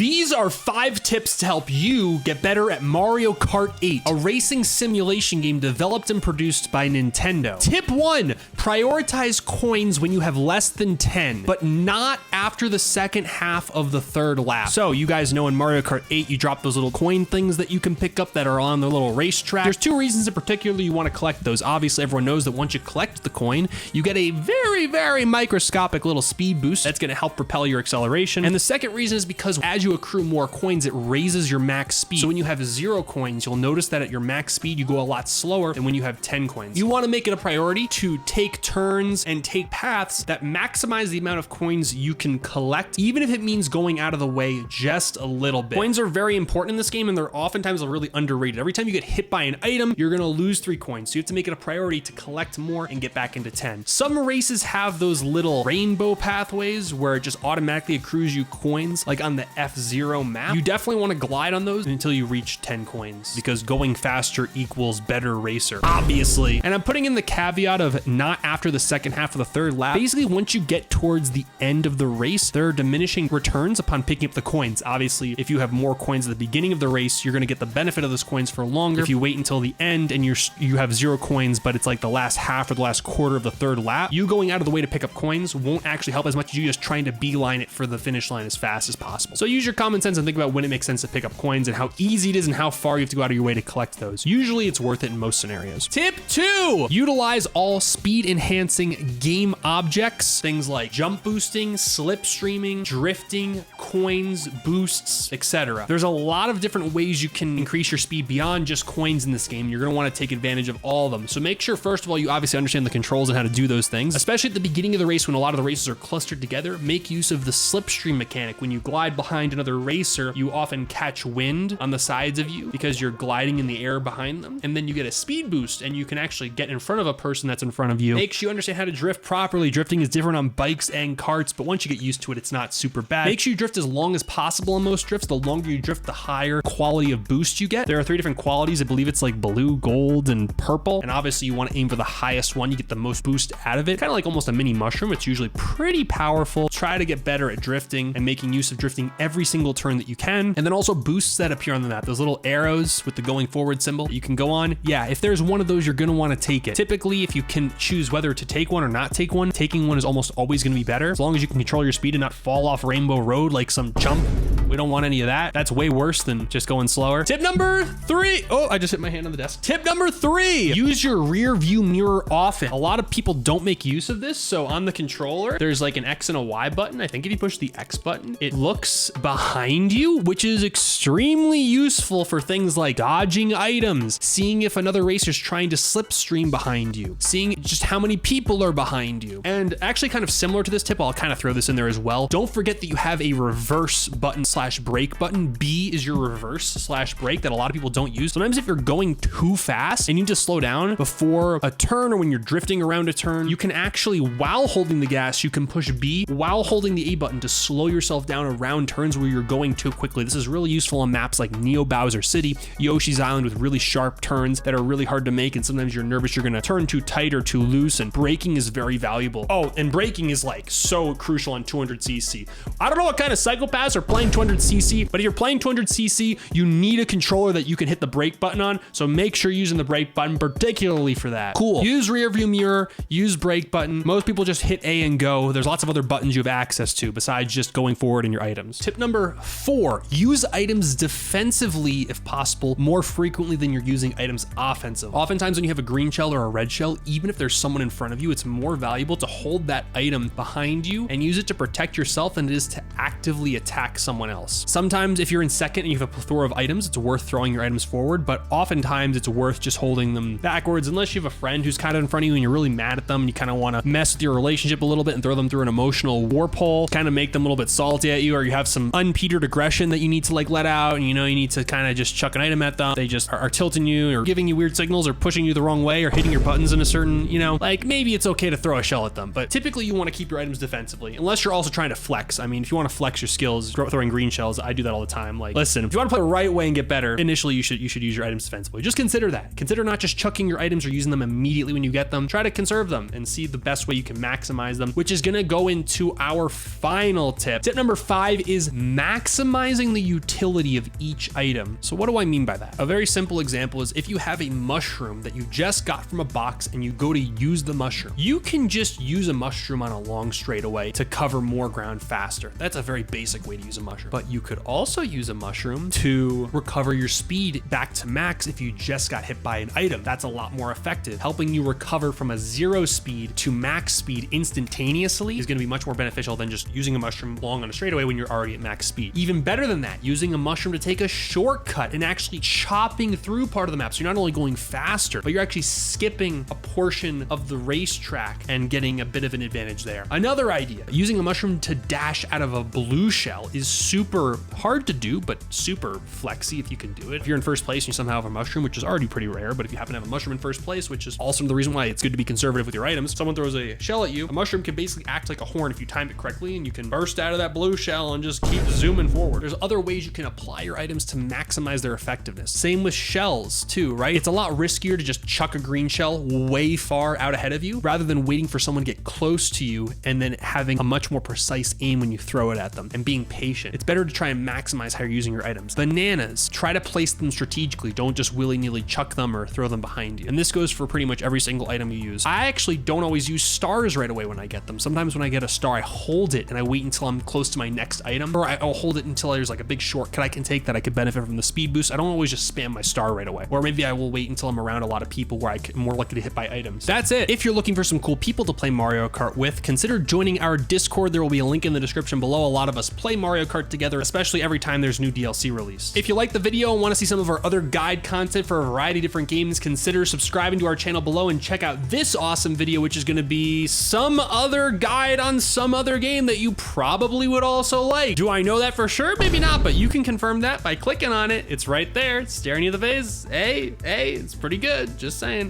These are 5 tips to help you get better at Mario Kart 8, a racing simulation game developed and produced by Nintendo. Tip 1, prioritize coins when you have less than 10, but not after the second half of the third lap. So you guys know in Mario Kart 8, you drop those little coin things that you can pick up that are on the little racetrack. There's 2 reasons in particular you want to collect those. Obviously, everyone knows that once you collect the coin, you get a very, very microscopic little speed boost that's going to help propel your acceleration. And the second reason is because as you accrue more coins, it raises your max speed. So when you have 0 coins, you'll notice that at your max speed, you go a lot slower than when you have 10 coins. You want to make it a priority to take turns and take paths that maximize the amount of coins you can collect, even if it means going out of the way just a little bit. Coins are very important in this game, and they're oftentimes really underrated. Every time you get hit by an item, you're going to lose 3 coins. So you have to make it a priority to collect more and get back into 10. Some races have those little rainbow pathways where it just automatically accrues you coins, like on the F-Zero map. You definitely want to glide on those until you reach 10 coins, because going faster equals better racer, obviously. And I'm putting in the caveat of not after the second half of the third lap. Basically, once you get towards the end of the race, there are diminishing returns upon picking up the coins. Obviously, if you have more coins at the beginning of the race, you're going to get the benefit of those coins for longer. If you wait until the end and you have 0 coins, but it's like the last half or the last quarter of the third lap, you going out of the way to pick up coins won't actually help as much as you just trying to beeline it for the finish line as fast as possible. So use your common sense and think about when it makes sense to pick up coins and how easy it is and how far you have to go out of your way to collect those. Usually it's worth it in most scenarios. Tip 2, utilize all speed enhancing game objects. Things like jump boosting, slipstreaming, drifting, coins, boosts, etc. There's a lot of different ways you can increase your speed beyond just coins in this game. You're going to want to take advantage of all of them. So make sure, first of all, you obviously understand the controls and how to do those things, especially at the beginning of the race when a lot of the races are clustered together. Make use of the slipstream mechanic. When you glide behind another racer, you often catch wind on the sides of you because you're gliding in the air behind them, and then you get a speed boost and you can actually get in front of a person that's in front of you. Make sure you understand how to drift properly. Drifting is different on bikes and carts, but once you get used to it, it's not super bad. Make sure you drift as long as possible on most drifts. The longer you drift, the higher quality of boost you get. There are 3 different qualities. I believe it's like blue, gold, and purple. And obviously you want to aim for the highest one. You get the most boost out of it. Kind of like almost a mini mushroom. It's usually pretty powerful. Try to get better at drifting and making use of drifting every single turn that you can. And then also boosts that appear on the map. Those little arrows with the going forward symbol that you can go on. Yeah, if there's one of those, you're going to want to take it. Typically, if you can choose whether to take one or not take one, taking one is almost always going to be better. As long as you can control your speed and not fall off Rainbow Road like some chump. We don't want any of that. That's way worse than just going slower. Tip number 3. Oh, I just hit my hand on the desk. Tip number 3, use your rear view mirror often. A lot of people don't make use of this. So on the controller, there's like an X and a Y button. I think if you push the X button, it looks behind you, which is extremely useful for things like dodging items, seeing if another racer's trying to slipstream behind you, seeing just how many people are behind you. And actually kind of similar to this tip, I'll kind of throw this in there as well. Don't forget that you have a reverse button / brake button. B is your reverse / brake that a lot of people don't use. Sometimes if you're going too fast and you need to slow down before a turn or when you're drifting around a turn, you can actually, while holding the gas, you can push B while holding the A button to slow yourself down around turns where you're going too quickly. This is really useful on maps like Neo Bowser City, Yoshi's Island with really sharp turns that are really hard to make, and sometimes you're nervous you're gonna turn too tight or too loose, and braking is very valuable. Oh, and braking is like so crucial on 200cc. I don't know what kind of psychopaths are playing 200cc, but if you're playing 200cc, you need a controller that you can hit the brake button on, so make sure you're using the brake button particularly for that. Cool. Use rear view mirror, use brake button. Most people just hit A and go. There's lots of other buttons you have access to besides just going forward in your items. Tip number 4, use items defensively if possible more frequently than you're using items offensive. Oftentimes when you have a green shell or a red shell, even if there's someone in front of you, it's more valuable to hold that item behind you and use it to protect yourself than it is to actively attack someone else. Sometimes if you're in second and you have a plethora of items, it's worth throwing your items forward, but oftentimes it's worth just holding them backwards unless you have a friend who's kind of in front of you and you're really mad at them and you kind of want to mess with your relationship a little bit and throw them through an emotional warp hole, kind of make them a little bit salty at you, or you have some unpetered aggression that you need to like let out and you know you need to kind of just chuck an item at them. They just are tilting you or giving you weird signals or pushing you the wrong way or hitting your buttons in a certain, you know, like maybe it's okay to throw a shell at them, but typically you want to keep your items defensively unless you're also trying to flex. I mean, if you want to flex your skills, throwing green shells, I do that all the time. Like, listen, if you want to play the right way and get better, initially you should use your items defensively. Just consider that. Consider not just chucking your items or using them immediately when you get them. Try to conserve them and see the best way you can maximize them, which is going to go into our final tip. Tip number 5 is maximizing the utility of each item. So what do I mean by that? A very simple example is if you have a mushroom that you just got from a box and you go to use the mushroom, you can just use a mushroom on a long straightaway to cover more ground faster. That's a very basic way to use a mushroom. But you could also use a mushroom to recover your speed back to max if you just got hit by an item. That's a lot more effective. Helping you recover from a 0 speed to max speed instantaneously is going to be much more beneficial than just using a mushroom long on a straightaway when you're already at max speed. Even better than that, using a mushroom to take a shortcut and actually chopping through part of the map. So you're not only going faster, but you're actually skipping a portion of the racetrack and getting a bit of an advantage there. Another idea, using a mushroom to dash out of a blue shell is super hard to do, but super flexy if you can do it. If you're in first place and you somehow have a mushroom, which is already pretty rare, but if you happen to have a mushroom in first place, which is also the reason why it's good to be conservative with your items, someone throws a shell at you, a mushroom can basically act like a horn if you timed it correctly, and you can burst out of that blue shell and just keep zooming forward. There's other ways you can apply your items to maximize their effectiveness. Same with shells too, right? It's a lot riskier to just chuck a green shell way far out ahead of you rather than waiting for someone to get close to you and then having a much more precise aim when you throw it at them and being patient. It's better to try and maximize how you're using your items. Bananas, try to place them strategically. Don't just willy-nilly chuck them or throw them behind you. And this goes for pretty much every single item you use. I actually don't always use stars right away when I get them. Sometimes when I get a star, I hold it and I wait until I'm close to my next item, or I'll hold it until there's like a big shortcut I can take that I could benefit from the speed boost. I don't always just spam my star right away. Or maybe I will wait until I'm around a lot of people where I'm more likely to hit by items. That's it. If you're looking for some cool people to play Mario Kart with, consider joining our Discord. There will be a link in the description below. A lot of us play Mario Kart together, especially every time there's new DLC released. If you like the video and want to see some of our other guide content for a variety of different games, consider subscribing to our channel below and check out this awesome video, which is going to be some other guide on some other game that you probably would also like. Do I know that for sure? Maybe not, but you can confirm that by clicking on it. It's right there. It's staring you in the face. Hey, it's pretty good. Just saying.